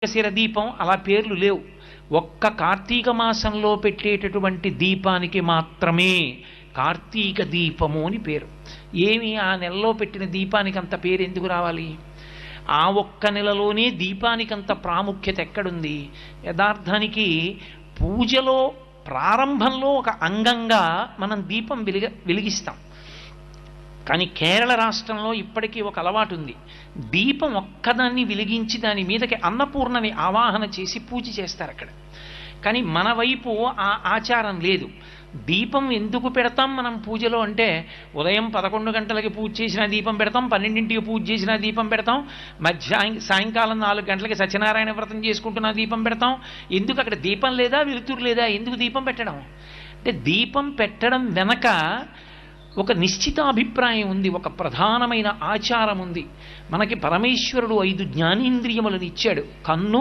మార్గశిర దీపం అలా పేర్లు లేవు. ఒక్క కార్తీక మాసంలో పెట్టేటటువంటి దీపానికి మాత్రమే కార్తీక దీపము అని పేరు. ఏమి ఆ నెలలో పెట్టిన దీపానికి అంత పేరు ఎందుకు రావాలి? ఆ ఒక్క నెలలోనే దీపానికి అంత ప్రాముఖ్యత ఎక్కడుంది? యథార్థానికి పూజలో ప్రారంభంలో ఒక అంగంగా మనం దీపం వెలిగిస్తాం. కానీ కేరళ రాష్ట్రంలో ఇప్పటికీ ఒక అలవాటు ఉంది. దీపం ఒక్కదాన్ని వెలిగించి దాని మీదకి అన్నపూర్ణని ఆవాహన చేసి పూజ చేస్తారు అక్కడ. కానీ మన వైపు ఆ ఆచారం లేదు. దీపం ఎందుకు పెడతాం మనం పూజలో అంటే, ఉదయం 11 గంటలకి పూజ చేసిన దీపం పెడతాం, 12ంటికి పూజ చేసిన దీపం పెడతాం, సాయంకాలం 4 గంటలకి సత్యనారాయణ వ్రతం చేసుకుంటున్న దీపం పెడతాం. ఎందుకు అక్కడ దీపం లేదా, వెలుతురు లేదా? ఎందుకు దీపం పెట్టడం? అంటే దీపం పెట్టడం వెనక ఒక నిశ్చిత అభిప్రాయం ఉంది, ఒక ప్రధానమైన ఆచారం ఉంది. మనకి పరమేశ్వరుడు 5 జ్ఞానేంద్రియములను ఇచ్చాడు. కన్ను,